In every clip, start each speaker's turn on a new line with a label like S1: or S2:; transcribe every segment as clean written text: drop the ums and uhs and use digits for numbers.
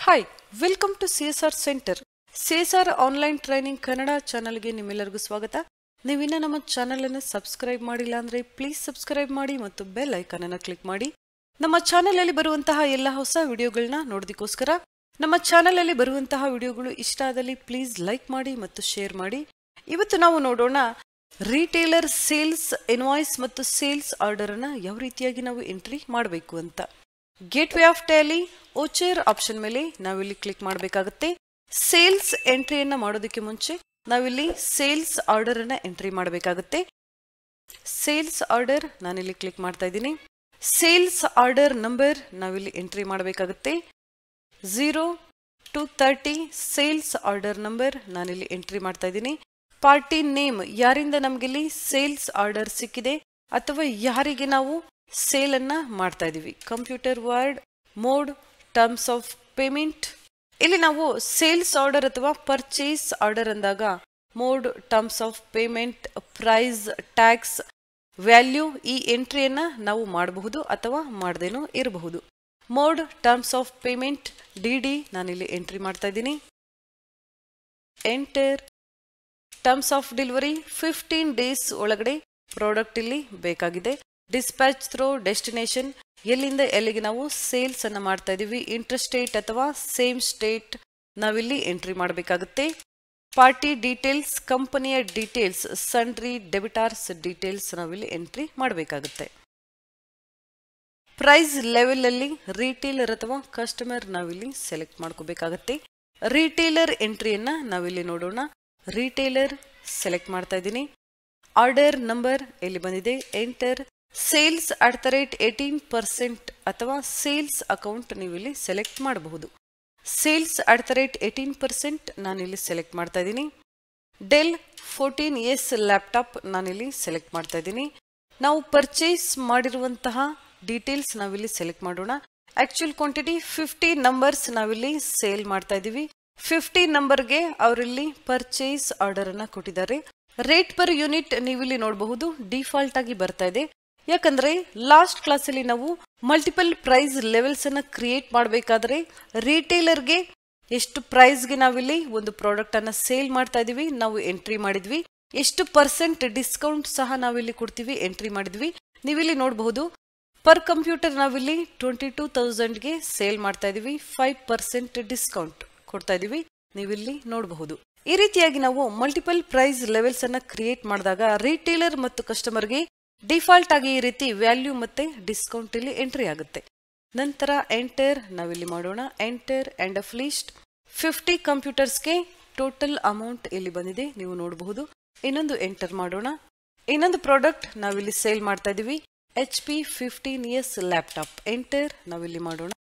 S1: Hi welcome to CSR centre. CSR online training Kannada ಚಾನಲ್ಗೆ ನಿಮ್ಮೆಲ್ಲರಿಗೂ ಸ್ವಾಗತ. ನೀವಿನ್ನ ನಮ್ಮ ಚಾನಲ್ ಅನ್ನು ಸಬ್ಸ್ಕ್ರೈಬ್ ಮಾಡಿಲ್ಲ ಅಂದ್ರೆ ಪ್ಲೀಸ್ ಸಬ್ಸ್ಕ್ರೈಬ್ ಮಾಡಿ ಮತ್ತು ಬೆಲ್ ಐಕಾನ್ ಅನ್ನು ಕ್ಲಿಕ್ ಮಾಡಿ. ನಮ್ಮ ಚಾನಲ್ ಅಲ್ಲಿ ಬರುವಂತಹ ಎಲ್ಲ ಹೊಸ ವಿಡಿಯೋಗಳನ್ನ ನೋಡೋದಕ್ಕೋಸ್ಕರ ನಮ್ಮ ಚಾನಲ್ ಅಲ್ಲಿ ಬರುವಂತಹ ವಿಡಿಯೋಗಳು ಇಷ್ಟ ಆದಲ್ಲಿ ಪ್ಲೀಸ್ ಲೈಕ್ ಮಾಡಿ ಮತ್ತು ಶೇರ್ ಮಾಡಿ. ಇವತ್ತು ನಾವು ನೋಡೋಣ ರಿಟೇಲರ್ ಸೇಲ್ಸ್ ಇನ್ವಾಯ್ಸ್ ಮತ್ತು ಸೇಲ್ಸ್ ಆರ್ಡರ್ ಅನ್ನ ಯಾವ ರೀತಿಯಾಗಿ ನಾವು ಎಂಟ್ರಿ ಮಾಡಬೇಕು ಅಂತ. Gateway of Tally voucher option ಮೇಲೆ ನಾವಿಲ್ಲಿ ಕ್ಲಿಕ್ ಮಾಡಬೇಕಾಗುತ್ತೆ. ಸೇಲ್ಸ್ ಎಂಟ್ರಿಯನ್ನ ಮಾಡೋದಕ್ಕೆ ಮುಂಚೆ ನಾವಿಲ್ಲಿ ಸೇಲ್ಸ್ ಆರ್ಡರ್ ಅನ್ನ ಎಂಟ್ರಿ ಮಾಡಬೇಕಾಗುತ್ತೆ. ಸೇಲ್ಸ್ ಆರ್ಡರ್ ನಾನಿಲ್ಲಿ ಕ್ಲಿಕ್ ಮಾಡ್ತಾ ಇದ್ದೀನಿ. ಸೇಲ್ಸ್ ಆರ್ಡರ್ ನಂಬರ್ ನಾವಿಲ್ಲಿ ಎಂಟ್ರಿ ಮಾಡಬೇಕಾಗುತ್ತೆ. 0 to 30 ಸೇಲ್ಸ್ ಆರ್ಡರ್ ನಂಬರ್ ನಾನಿಲ್ಲಿ ಎಂಟ್ರಿ ಮಾಡ್ತಾ ಇದ್ದೀನಿ. ಪಾರ್ಟಿ ನೇಮ್, ಯಾರಿಂದ ನಮಗಿಲ್ಲಿ ಸೇಲ್ಸ್ ಆರ್ಡರ್ ಸಿಕ್ಕಿದೆ ಅಥವಾ ಯಾರಿಗೆ ನಾವು ಸೇಲ್ ಅನ್ನ ಮಾಡ್ತಾ ಇದೀವಿ. Computer word, mode, terms of payment. ಇಲ್ಲಿ ನಾವು ಸೇಲ್ಸ್ ಆರ್ಡರ್ ಅಥವಾ ಪರ್ಚೇಸ್ ಆರ್ಡರ್ ಅಂದಾಗ mode, terms of payment, price, tax, value ಈ ಎಂಟ್ರಿಯನ್ನ ನಾವು ಮಾಡಬಹುದು ಅಥವಾ ಮಾಡದೇನೋ ಇರಬಹುದು. Mode, terms of payment, DD ನಾನಿಲ್ಲಿ ಎಂಟ್ರಿ ಮಾಡ್ತಾ ಇದ್ದೀನಿ. Enter. Terms of delivery 15 days ಒಳಗಡೆ ಪ್ರಾಡಕ್ಟ್ ಇಲ್ಲಿ ಬೇಕಾಗಿದೆ. ಡಿಸ್ಪ್ಯಾಚ್ ಥ್ರೋ ಡೆಸ್ಟಿನೇಷನ್, ಎಲ್ಲಿಂದ ಎಲ್ಲಿಗೆ ನಾವು ಸೇಲ್ಸ್ ಅನ್ನ ಮಾಡ್ತಾ ಇದೀವಿ. ಇಂಟರ್ ಸ್ಟೇಟ್ ಅಥವಾ ಸೇಮ್ ಸ್ಟೇಟ್ ನಾವಿಲ್ಲಿ ಎಂಟ್ರಿ ಮಾಡಬೇಕಾಗುತ್ತೆ. ಪಾರ್ಟಿ ಡೀಟೇಲ್ಸ್, ಕಂಪನಿಯ ಡೀಟೇಲ್ಸ್, ಸನ್ರಿ ಡೆಬಿಟಾರ್ಸ್ ಡೀಟೇಲ್ಸ್ ನಾವಿಲ್ಲಿ ಎಂಟ್ರಿ ಮಾಡಬೇಕಾಗುತ್ತೆ. ಪ್ರೈಸ್ ಲೆವೆಲ್ ಅಲ್ಲಿ ರಿಟೇಲರ್ ಅಥವಾ ಕಸ್ಟಮರ್ ನಾವಿಲ್ಲಿ ಸೆಲೆಕ್ಟ್ ಮಾಡ್ಕೋಬೇಕಾಗತ್ತೆ. ರಿಟೇಲರ್ ಎಂಟ್ರಿಯನ್ನ ನಾವಿಲ್ಲಿ ನೋಡೋಣ. ರಿಟೇಲರ್ ಸೆಲೆಕ್ಟ್ ಮಾಡ್ತಾ ಇದ್ದೀನಿ. ಆರ್ಡರ್ ನಂಬರ್ ಇಲ್ಲಿ ಬಂದಿದೆ. ಎಂಟರ್. ಸೇಲ್ಸ್ @18% ಅಥವಾ ಸೇಲ್ಸ್ ಅಕೌಂಟ್ ನೀವಿಲ್ಲಿ ಸೆಲೆಕ್ಟ್ ಮಾಡಬಹುದು. ಸೇಲ್ಸ್ @18% ನಾನಿಲ್ಲಿ ಸೆಲೆಕ್ಟ್ ಮಾಡ್ತಾ ಇದ್ದೀನಿ. ಡೆಲ್ 14S ಲ್ಯಾಪ್ಟಾಪ್ ನಾನಿಲ್ಲಿ ಸೆಲೆಕ್ಟ್ ಮಾಡ್ತಾ ಇದ್ದೀನಿ. ನಾವು ಪರ್ಚೇಸ್ ಮಾಡಿರುವಂತಹ ಡೀಟೇಲ್ಸ್ ನಾವಿಲ್ಲಿ ಸೆಲೆಕ್ಟ್ ಮಾಡೋಣ. ಆಕ್ಚುಯಲ್ ಕ್ವಾಂಟಿಟಿ 50 ನಂಬರ್ಸ್ ನಾವಿಲ್ಲಿ ಸೇಲ್ ಮಾಡ್ತಾ ಇದೀವಿ. 50 ನಂಬರ್ಗೆ ಅವರಿಲ್ಲಿ ಪರ್ಚೇಸ್ ಆರ್ಡರ್ ಅನ್ನ ಕೊಟ್ಟಿದ್ದಾರೆ. ರೇಟ್ ಪರ್ ಯೂನಿಟ್ ನೀವಿಲ್ಲಿ ನೋಡಬಹುದು ಡಿಫಾಲ್ಟ್ ಆಗಿ ಬರ್ತಾ ಇದೆ. ಯಾಕಂದ್ರೆ ಲಾಸ್ಟ್ ಕ್ಲಾಸ್ ಅಲ್ಲಿ ನಾವು ಮಲ್ಟಿಪಲ್ ಪ್ರೈಸ್ ಲೆವೆಲ್ಸ್ ಅನ್ನ ಕ್ರಿಯೇಟ್ ಮಾಡಬೇಕಾದ್ರೆ ರಿಟೇಲರ್ಗೆ ಎಷ್ಟು ಪ್ರೈಸ್ಗೆ ನಾವಿಲ್ಲಿ ಒಂದು ಪ್ರಾಡಕ್ಟ್ ಅನ್ನ ಸೇಲ್ ಮಾಡ್ತಾ ಇದೀವಿ ನಾವು ಎಂಟ್ರಿ ಮಾಡಿದ್ವಿ. ಎಷ್ಟು ಪರ್ಸೆಂಟ್ ಡಿಸ್ಕೌಂಟ್ ಸಹ ನಾವಿಲ್ಲಿ ಕೊಡ್ತೀವಿ ಎಂಟ್ರಿ ಮಾಡಿದ್ವಿ. ನೀವಿಲ್ಲಿ ನೋಡಬಹುದು ಪರ್ ಕಂಪ್ಯೂಟರ್ ನಾವಿಲ್ಲಿ 22,000ಗೆ ಸೇಲ್ ಮಾಡ್ತಾ ಇದೀವಿ. 5% ಡಿಸ್ಕೌಂಟ್ ಕೊಡ್ತಾ ಇದೀವಿ. ನೀವಿಲ್ಲಿ ನೋಡಬಹುದು. ಈ ರೀತಿಯಾಗಿ ನಾವು ಮಲ್ಟಿಪಲ್ ಪ್ರೈಸ್ ಲೆವೆಲ್ಸ್ ಅನ್ನ ಕ್ರಿಯೇಟ್ ಮಾಡಿದಾಗ ರಿಟೇಲರ್ ಮತ್ತು ಕಸ್ಟಮರ್ಗೆ ಡಿಫಾಲ್ಟ್ ಆಗಿ ಈ ರೀತಿ ವ್ಯಾಲ್ಯೂ ಮತ್ತೆ ಡಿಸ್ಕೌಂಟ್ ಇಲ್ಲಿ ಎಂಟ್ರಿ ಆಗುತ್ತೆ. ನಂತರ ಎಂಟರ್ ನಾವಿಲ್ಲಿ ಮಾಡೋಣ. Enter end of list. 50 ಕಂಪ್ಯೂಟರ್ಸ್ಗೆ ಟೋಟಲ್ ಅಮೌಂಟ್ ಇಲ್ಲಿ ಬಂದಿದೆ ನೀವು ನೋಡಬಹುದು. ಇನ್ನೊಂದು ಎಂಟರ್ ಮಾಡೋಣ. ಇನ್ನೊಂದು ಪ್ರಾಡಕ್ಟ್ ನಾವಿಲ್ಲಿ ಸೇಲ್ ಮಾಡ್ತಾ ಇದೀವಿ. HP 15S laptop. ಎಂಟರ್ ನಾವಿಲ್ಲಿ ಮಾಡೋಣ.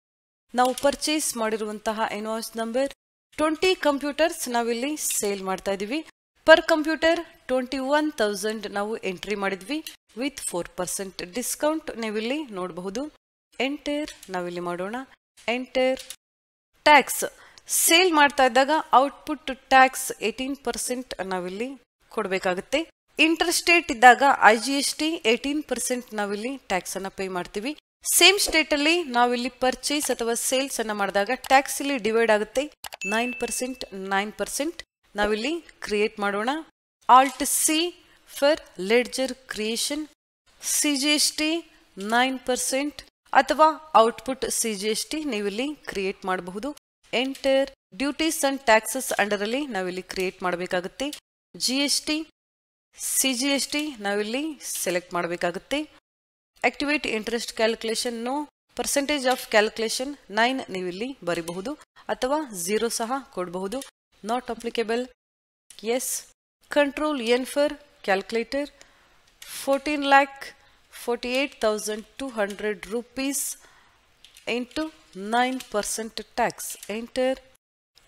S1: ನಾವು ಪರ್ಚೇಸ್ ಮಾಡಿರುವಂತಹ ಇನ್ವಾಯ್ಸ್ ನಂಬರ್ 20 ಕಂಪ್ಯೂಟರ್ಸ್ ನಾವಿಲ್ಲಿ ಸೇಲ್ ಮಾಡ್ತಾ ಇದೀವಿ. ಪರ್ ಕಂಪ್ಯೂಟರ್ 21,000 ನಾವು ಎಂಟ್ರಿ ಮಾಡಿದ್ವಿ ವಿತ್ 4% ಡಿಸ್ಕೌಂಟ್ ನೀವಿಲ್ಲಿ ನೋಡಬಹುದು. ಎಂಟರ್ ನಾವಿಲ್ಲಿ ಮಾಡೋಣ. ಎಂಟರ್. ಟ್ಯಾಕ್ಸ್ ಸೇಲ್ ಮಾಡ್ತಾ ಇದ್ದಾಗ ಔಟ್ಪುಟ್ ಟ್ಯಾಕ್ಸ್ 18% ನಾವಿಲ್ಲಿ ಕೊಡಬೇಕಾಗುತ್ತೆ. ಇಂಟರ್ ಸ್ಟೇಟ್ ಇದ್ದಾಗ IGST 18% ನಾವಿಲ್ಲಿ ಟ್ಯಾಕ್ಸ್ ಅನ್ನ ಪೇ ಮಾಡ್ತೀವಿ. ಸೇಮ್ ಸ್ಟೇಟ್ ಅಲ್ಲಿ ನಾವಿಲ್ಲಿ ಪರ್ಚೇಸ್ ಅಥವಾ ಸೇಲ್ಸ್ ಅನ್ನ ಮಾಡಿದಾಗ ಟ್ಯಾಕ್ಸ್ ಇಲ್ಲಿ ಡಿವೈಡ್ ಆಗುತ್ತೆ. 9% ನಾವಿಲ್ಲಿ ಕ್ರಿಯೇಟ್ ಮಾಡೋಣ. Alt C for ledger creation. CGST 9% ಅಥವಾ ಔಟ್ಪುಟ್ CGST ನೀವಿಲ್ಲಿ ಕ್ರಿಯೇಟ್ ಮಾಡಬಹುದು. Enter. Duties and taxes under ಅಲ್ಲಿ ನಾವಿಲ್ಲಿ ಕ್ರಿಯೇಟ್ ಮಾಡಬೇಕಾಗುತ್ತೆ. GST, CGST ನಾವಿಲ್ಲಿ ಸೆಲೆಕ್ಟ್ ಮಾಡಬೇಕಾಗುತ್ತೆ. Activate interest calculation no. Percentage of calculation 9 ನೀವಿಲ್ಲಿ ಬರೀಬಹುದು ಅಥವಾ 0 ಸಹ ಕೊಡಬಹುದು. Not applicable. Yes. Control N for calculator. 14,48,200 rupees into 9% tax. Enter.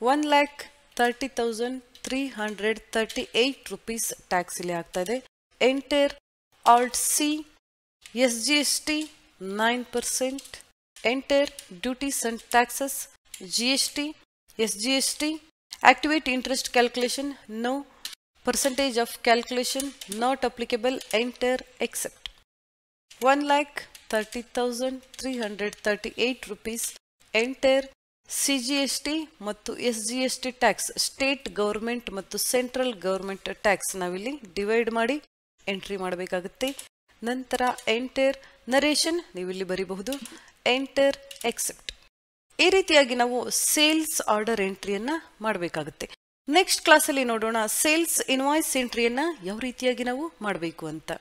S1: 1,30,338 rupees tax ಇಲ್ಲಿ ಆಗ್ತಾ ಇದೆ. Enter. Alt C. SGST 9%. Enter. Duties and taxes. GST, SGST. Activate interest calculation no. Percentage of calculation not applicable. Enter. Accept. 1,30,338 rupees. Enter. CGST ಮತ್ತು SGST tax, state government ಮತ್ತು central government tax ನಾವಿಲ್ಲಿ divide ಮಾಡಿ entry ಮಾಡಬೇಕಾಗುತ್ತೆ. ನಂತರ enter narration ನೀವಿಲ್ಲಿ ಬರೀಬಹುದು, enter accept. ಈ ರೀತಿಯಾಗಿ ನಾವು ಸೇಲ್ಸ್ ಆರ್ಡರ್ ಎಂಟ್ರಿಯನ್ನ ಮಾಡಬೇಕಾಗುತ್ತೆ. ನೆಕ್ಸ್ಟ್ ಕ್ಲಾಸಲ್ಲಿ ನೋಡೋಣ ಸೇಲ್ಸ್ ಇನ್ವಾಯ್ಸ್ ಎಂಟ್ರಿಯನ್ನ ಯಾವ ರೀತಿಯಾಗಿ ನಾವು ಮಾಡಬೇಕು ಅಂತ.